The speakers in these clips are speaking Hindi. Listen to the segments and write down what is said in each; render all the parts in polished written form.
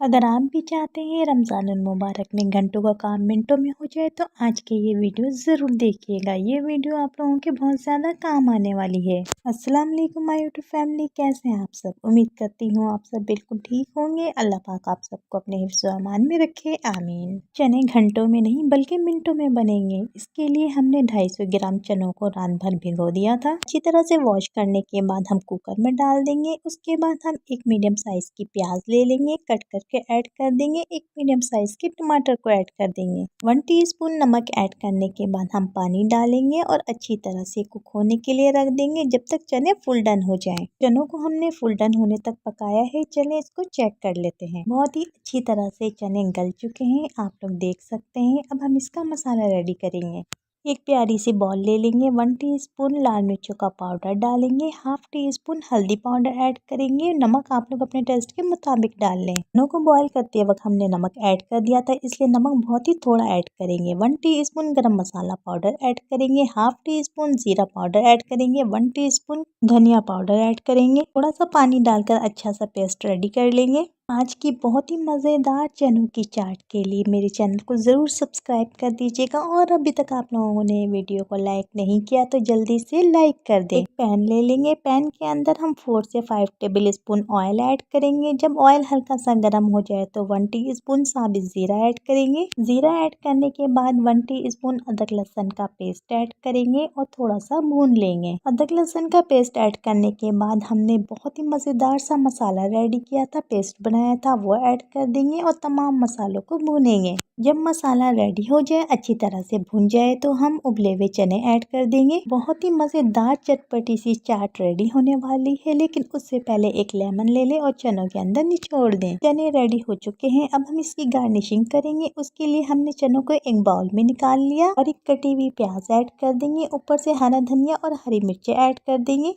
अगर आप भी चाहते हैं रमज़ानुल मुबारक में घंटों का काम मिनटों में हो जाए तो आज के ये वीडियो ज़रूर देखिएगा। ये वीडियो आप लोगों के बहुत ज़्यादा काम आने वाली है। अस्सलाम वालेकुम माय यूट्यूब फैमिली, कैसे हैं आप सब। उम्मीद करती हूँ आप सब बिल्कुल ठीक होंगे। अल्लाह पाक आप सबको अपने हिफ्ज़ व अमान में रखे, आमीन। चने घंटों में नहीं बल्कि मिनटों में बनेंगे। इसके लिए हमने 250 ग्राम चनों को रात भर भिगो दिया था। अच्छी तरह से वॉश करने के बाद हम कुकर में डाल देंगे। उसके बाद हम एक मीडियम साइज की प्याज ले लेंगे, कट करके ऐड कर देंगे। एक मीडियम साइज के टमाटर को ऐड कर देंगे। 1 टीस्पून नमक ऐड करने के बाद हम पानी डालेंगे और अच्छी तरह से कुक होने के लिए रख देंगे जब तक चने फुल डन हो जाएं। चनों को हमने फुल डन होने तक पकाया है। चलिए इसको चेक कर लेते हैं। बहुत ही अच्छी तरह से चने गल चुके हैं, आप लोग देख सकते हैं। अब हम इसका मसाला रेडी करेंगे। एक प्यारी सी बॉल ले लेंगे। 1 टीस्पून लाल मिर्चों का पाउडर डालेंगे। हाफ टी स्पून हल्दी पाउडर ऐड करेंगे। नमक आप लोग अपने टेस्ट के मुताबिक डाल लें। चनों को बॉईल करते वक्त हमने नमक ऐड कर दिया था, इसलिए नमक बहुत ही थोड़ा ऐड करेंगे। 1 टीस्पून गरम मसाला पाउडर ऐड करेंगे। हाफ टी स्पून जीरा पाउडर ऐड करेंगे। 1 टीस्पून धनिया पाउडर ऐड करेंगे। थोड़ा सा पानी डालकर अच्छा सा पेस्ट रेडी कर लेंगे। आज की बहुत ही मज़ेदार चनों की चाट के लिए मेरे चैनल को ज़रूर सब्सक्राइब कर दीजिएगा और अभी तक आप लोगों ने वीडियो को लाइक नहीं किया तो जल्दी से लाइक कर दें। एक पैन ले लेंगे। पैन के अंदर हम 4 से 5 टेबल स्पून ऑयल ऐड करेंगे। जब ऑयल हल्का सा गर्म हो जाए तो 1 टीस्पून साबित ज़ीरा ऐड करेंगे। ज़ीरा ऐड करने के बाद 1 टीस्पून अदरक लहसुन का पेस्ट ऐड करेंगे और थोड़ा सा भून लेंगे। अदरक लहसुन का पेस्ट ऐड करने के बाद हमने बहुत ही मज़ेदार सा मसाला रेडी किया था, पेस्ट बनाया था, वो ऐड कर देंगे और तमाम मसालों को भूनेंगे। जब मसाला रेडी हो जाए, अच्छी तरह से भुन जाए तो हम उबले हुए चने ऐड कर देंगे। बहुत ही मज़ेदार चटपटी सी चाट रेडी होने वाली है, लेकिन उससे पहले एक लेमन ले लें और चनों के अंदर निचोड़ दें। चने रेडी हो चुके हैं। अब हम इसकी गार्निशिंग करेंगे। उसके लिए हमने चनों को एक बाउल में निकाल लिया और एक कटी हुई प्याज ऐड कर देंगे। ऊपर से हरा धनिया और हरी मिर्चें ऐड कर देंगे।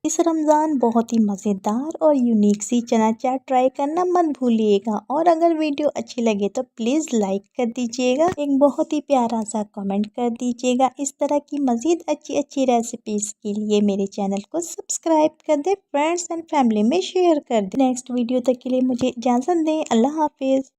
इस रमज़ान बहुत ही मज़ेदार और यूनिक सी चना चाट ट्राई करना मत भूलिएगा। और अगर वीडियो अच्छी लगे तो प्लीज़ लाइक कर दीजिएगा, एक बहुत ही प्यारा सा कमेंट कर दीजिएगा। इस तरह की मज़ीद अच्छी अच्छी रेसिपीज़ के लिए मेरे चैनल को सब्सक्राइब कर दे, फ्रेंड्स एंड फैमिली में शेयर कर दे। नेक्स्ट वीडियो तक के लिए मुझे इजाज़त दें। अल्लाह हाफिज़।